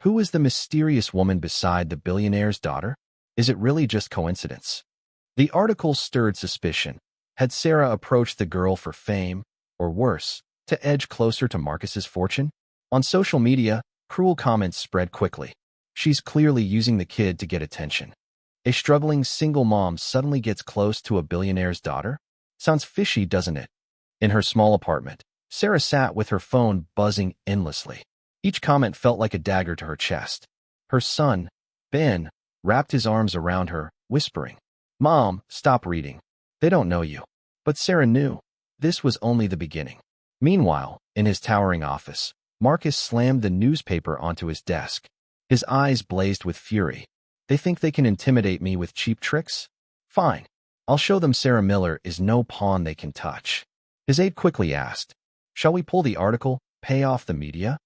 "Who is the mysterious woman beside the billionaire's daughter? Is it really just coincidence?" The article stirred suspicion. Had Sarah approached the girl for fame, or worse, to edge closer to Marcus's fortune? On social media, cruel comments spread quickly. "She's clearly using the kid to get attention. A struggling single mom suddenly gets close to a billionaire's daughter? Sounds fishy, doesn't it?" In her small apartment, Sarah sat with her phone buzzing endlessly. Each comment felt like a dagger to her chest. Her son, Ben, wrapped his arms around her, whispering, "Mom, stop reading. They don't know you." But Sarah knew. This was only the beginning. Meanwhile, in his towering office, Marcus slammed the newspaper onto his desk. His eyes blazed with fury. "They think they can intimidate me with cheap tricks? Fine. I'll show them Sarah Miller is no pawn they can touch." His aide quickly asked, "Shall we pull the article, pay off the media?"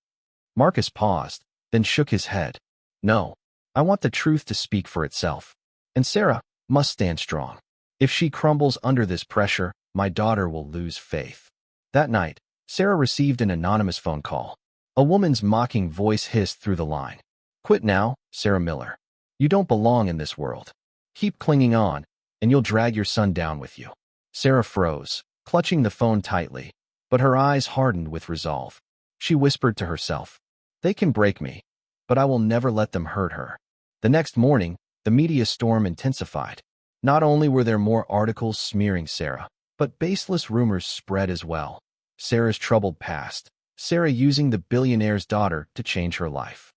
Marcus paused, then shook his head. "No. I want the truth to speak for itself. And Sarah must stand strong. If she crumbles under this pressure, my daughter will lose faith." That night, Sarah received an anonymous phone call. A woman's mocking voice hissed through the line. "Quit now, Sarah Miller. You don't belong in this world. Keep clinging on, and you'll drag your son down with you." Sarah froze, clutching the phone tightly, but her eyes hardened with resolve. She whispered to herself, "They can break me, but I will never let them hurt her." The next morning, the media storm intensified. Not only were there more articles smearing Sarah, but baseless rumors spread as well. Sarah's troubled past, Sarah using the billionaire's daughter to change her life.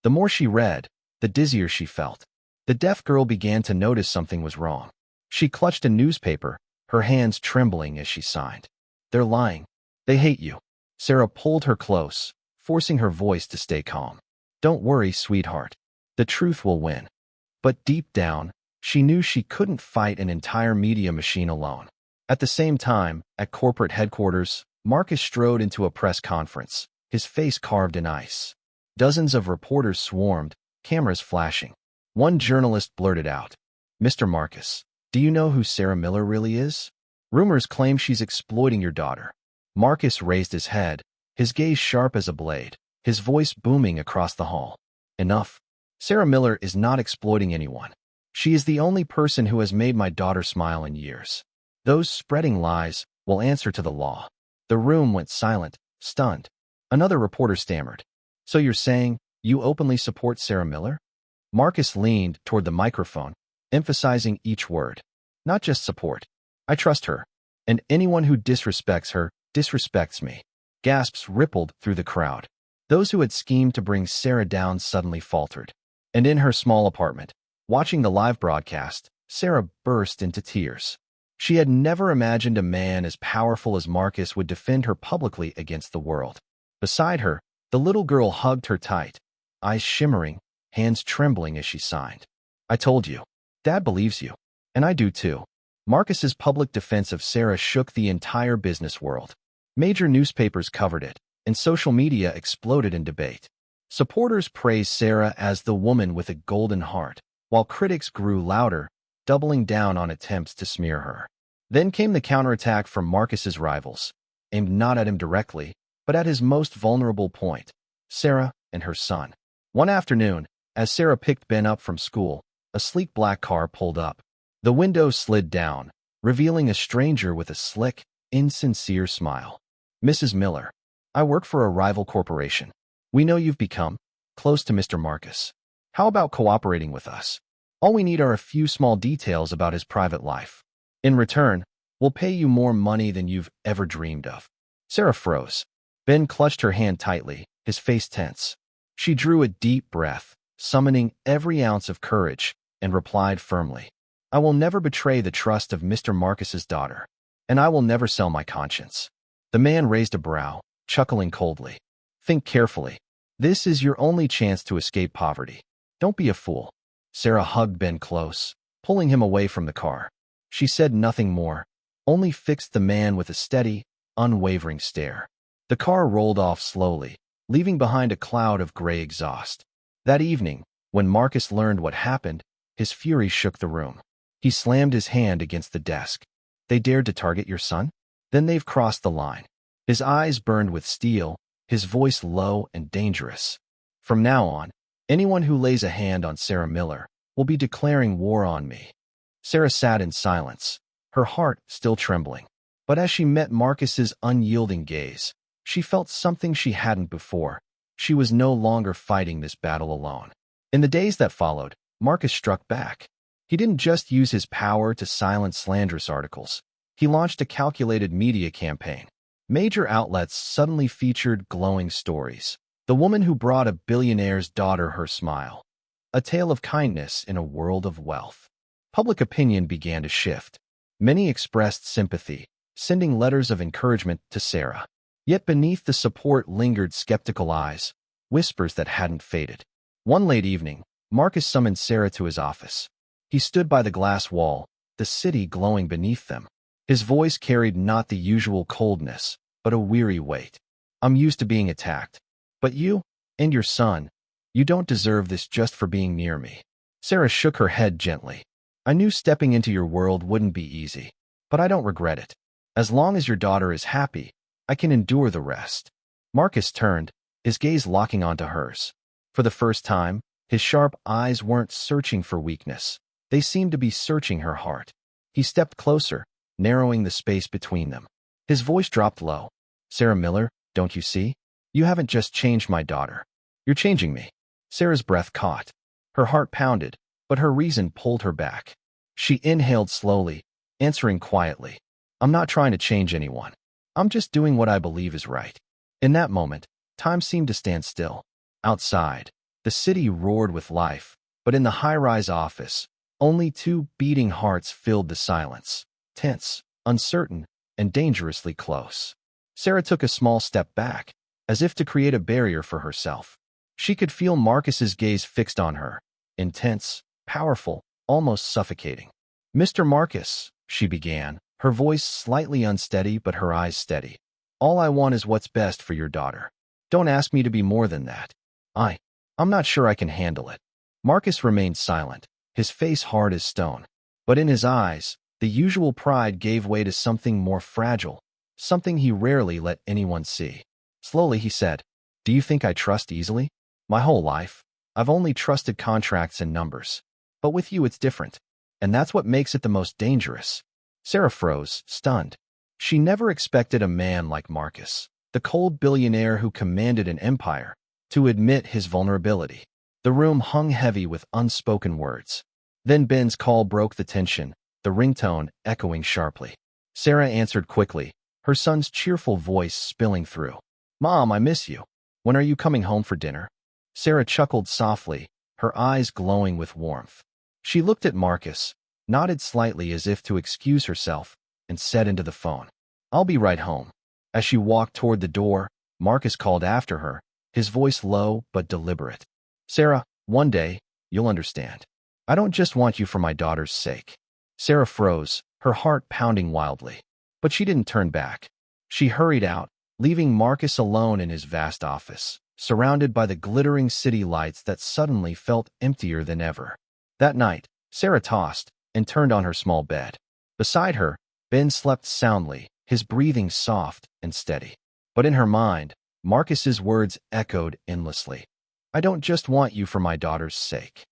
The more she read, the dizzier she felt. The deaf girl began to notice something was wrong. She clutched a newspaper, her hands trembling as she signed. They're lying. They hate you. Sarah pulled her close, forcing her voice to stay calm. Don't worry, sweetheart. The truth will win. But deep down, she knew she couldn't fight an entire media machine alone. At the same time, at corporate headquarters, Marcus strode into a press conference, his face carved in ice. Dozens of reporters swarmed, cameras flashing. One journalist blurted out, "Mr. Marcus, do you know who Sarah Miller really is? Rumors claim she's exploiting your daughter." Marcus raised his head, his gaze sharp as a blade, his voice booming across the hall. Enough. Sarah Miller is not exploiting anyone. She is the only person who has made my daughter smile in years. Those spreading lies will answer to the law. The room went silent, stunned. Another reporter stammered. So you're saying you openly support Sarah Miller? Marcus leaned toward the microphone, emphasizing each word. Not just support. I trust her. And anyone who disrespects her disrespects me. Gasps rippled through the crowd. Those who had schemed to bring Sarah down suddenly faltered. And in her small apartment, watching the live broadcast, Sarah burst into tears. She had never imagined a man as powerful as Marcus would defend her publicly against the world. Beside her, the little girl hugged her tight, eyes shimmering, hands trembling as she signed. I told you. Dad believes you. And I do too. Marcus's public defense of Sarah shook the entire business world. Major newspapers covered it, and social media exploded in debate. Supporters praised Sarah as the woman with a golden heart, while critics grew louder, doubling down on attempts to smear her. Then came the counterattack from Marcus's rivals, aimed not at him directly, but at his most vulnerable point, Sarah and her son. One afternoon, as Sarah picked Ben up from school, a sleek black car pulled up. The window slid down, revealing a stranger with a slick, insincere smile. Mrs. Miller, I work for a rival corporation. We know you've become close to Mr. Marcus. How about cooperating with us? All we need are a few small details about his private life. In return, we'll pay you more money than you've ever dreamed of. Sarah froze. Ben clutched her hand tightly, his face tense. She drew a deep breath, summoning every ounce of courage, and replied firmly, I will never betray the trust of Mr. Marcus's daughter, and I will never sell my conscience. The man raised a brow, chuckling coldly. Think carefully. This is your only chance to escape poverty. Don't be a fool. Sarah hugged Ben close, pulling him away from the car. She said nothing more, only fixed the man with a steady, unwavering stare. The car rolled off slowly, leaving behind a cloud of gray exhaust. That evening, when Marcus learned what happened, his fury shook the room. He slammed his hand against the desk. They dared to target your son? Then they've crossed the line. His eyes burned with steel, his voice low and dangerous. From now on, anyone who lays a hand on Sarah Miller will be declaring war on me. Sarah sat in silence, her heart still trembling. But as she met Marcus's unyielding gaze, she felt something she hadn't before. She was no longer fighting this battle alone. In the days that followed, Marcus struck back. He didn't just use his power to silence slanderous articles. He launched a calculated media campaign. Major outlets suddenly featured glowing stories. The woman who brought a billionaire's daughter her smile. A tale of kindness in a world of wealth. Public opinion began to shift. Many expressed sympathy, sending letters of encouragement to Sarah. Yet beneath the support lingered skeptical eyes, whispers that hadn't faded. One late evening, Marcus summoned Sarah to his office. He stood by the glass wall, the city glowing beneath them. His voice carried not the usual coldness, but a weary weight. I'm used to being attacked. But you, and your son, you don't deserve this just for being near me. Sarah shook her head gently. I knew stepping into your world wouldn't be easy, but I don't regret it. As long as your daughter is happy, I can endure the rest. Marcus turned, his gaze locking onto hers. For the first time, his sharp eyes weren't searching for weakness. They seemed to be searching her heart. He stepped closer, narrowing the space between them. His voice dropped low. Sarah Miller, don't you see? You haven't just changed my daughter. You're changing me. Sarah's breath caught. Her heart pounded, but her reason pulled her back. She inhaled slowly, answering quietly. I'm not trying to change anyone. I'm just doing what I believe is right. In that moment, time seemed to stand still. Outside, the city roared with life, but in the high-rise office, only two beating hearts filled the silence, tense, uncertain, and dangerously close. Sarah took a small step back, as if to create a barrier for herself. She could feel Marcus's gaze fixed on her, intense, powerful, almost suffocating. "Mr. Marcus," she began, her voice slightly unsteady but her eyes steady. "All I want is what's best for your daughter. Don't ask me to be more than that. I'm not sure I can handle it." Marcus remained silent, his face hard as stone. But in his eyes, the usual pride gave way to something more fragile, something he rarely let anyone see. Slowly he said, "Do you think I trust easily? My whole life, I've only trusted contracts and numbers. But with you it's different. And that's what makes it the most dangerous." Sarah froze, stunned. She never expected a man like Marcus, the cold billionaire who commanded an empire, to admit his vulnerability. The room hung heavy with unspoken words. Then Ben's call broke the tension, the ringtone echoing sharply. Sarah answered quickly, her son's cheerful voice spilling through. "Mom, I miss you. When are you coming home for dinner?" Sarah chuckled softly, her eyes glowing with warmth. She looked at Marcus, nodded slightly as if to excuse herself, and said into the phone, "I'll be right home." As she walked toward the door, Marcus called after her, his voice low but deliberate. "Sarah, one day, you'll understand. I don't just want you for my daughter's sake." Sarah froze, her heart pounding wildly. But she didn't turn back. She hurried out, leaving Marcus alone in his vast office, surrounded by the glittering city lights that suddenly felt emptier than ever. That night, Sarah tossed and turned on her small bed. Beside her, Ben slept soundly, his breathing soft and steady. But in her mind, Marcus's words echoed endlessly. "I don't just want you for my daughter's sake."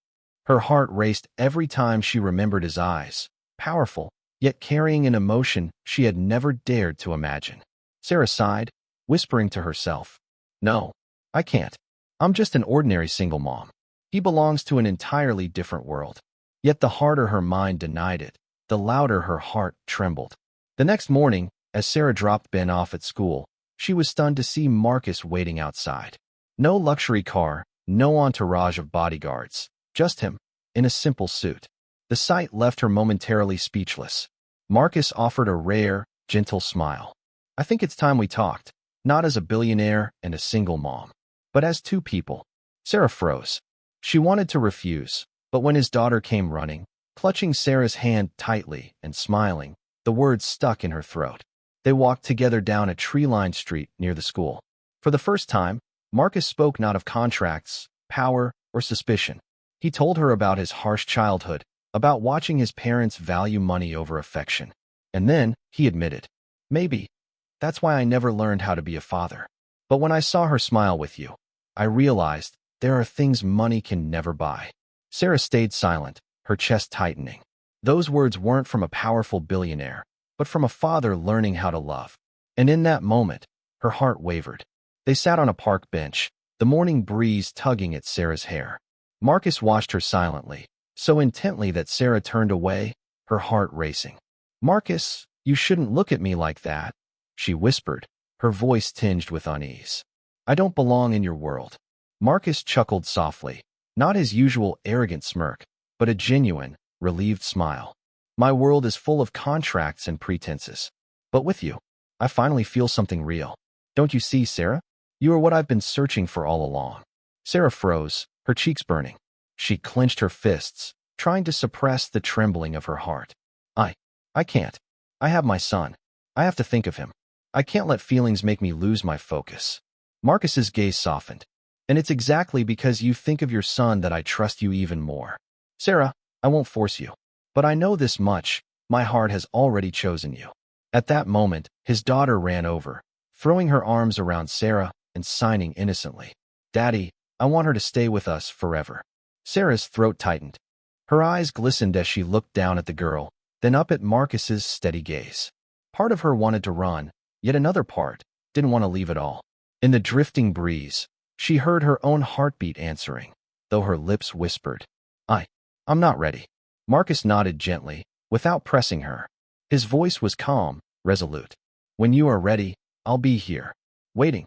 Her heart raced every time she remembered his eyes, powerful, yet carrying an emotion she had never dared to imagine. Sarah sighed, whispering to herself, "No, I can't. I'm just an ordinary single mom. He belongs to an entirely different world." Yet the harder her mind denied it, the louder her heart trembled. The next morning, as Sarah dropped Ben off at school, she was stunned to see Marcus waiting outside. No luxury car, no entourage of bodyguards, just him, in a simple suit. The sight left her momentarily speechless. Marcus offered a rare, gentle smile. "I think it's time we talked, not as a billionaire and a single mom, but as two people." Sarah froze. She wanted to refuse, but when his daughter came running, clutching Sarah's hand tightly and smiling, the words stuck in her throat. They walked together down a tree-lined street near the school. For the first time, Marcus spoke not of contracts, power, or suspicion. He told her about his harsh childhood, about watching his parents value money over affection. And then, he admitted, "Maybe that's why I never learned how to be a father. But when I saw her smile with you, I realized there are things money can never buy." Sarah stayed silent, her chest tightening. Those words weren't from a powerful billionaire, but from a father learning how to love. And in that moment, her heart wavered. They sat on a park bench, the morning breeze tugging at Sarah's hair. Marcus watched her silently, so intently that Sarah turned away, her heart racing. "Marcus, you shouldn't look at me like that," she whispered, her voice tinged with unease. "I don't belong in your world." Marcus chuckled softly, not his usual arrogant smirk, but a genuine, relieved smile. "My world is full of contracts and pretenses. But with you, I finally feel something real. Don't you see, Sarah? You are what I've been searching for all along." Sarah froze, her cheeks burning. She clenched her fists, trying to suppress the trembling of her heart. I can't. I have my son. I have to think of him. I can't let feelings make me lose my focus." Marcus's gaze softened. "And it's exactly because you think of your son that I trust you even more. Sarah, I won't force you. But I know this much, my heart has already chosen you." At that moment, his daughter ran over, throwing her arms around Sarah and signing innocently, "Daddy, I want her to stay with us forever." Sarah's throat tightened. Her eyes glistened as she looked down at the girl, then up at Marcus's steady gaze. Part of her wanted to run, yet another part didn't want to leave at all. In the drifting breeze, she heard her own heartbeat answering, though her lips whispered, I'm not ready." Marcus nodded gently, without pressing her. His voice was calm, resolute. "When you are ready, I'll be here, waiting."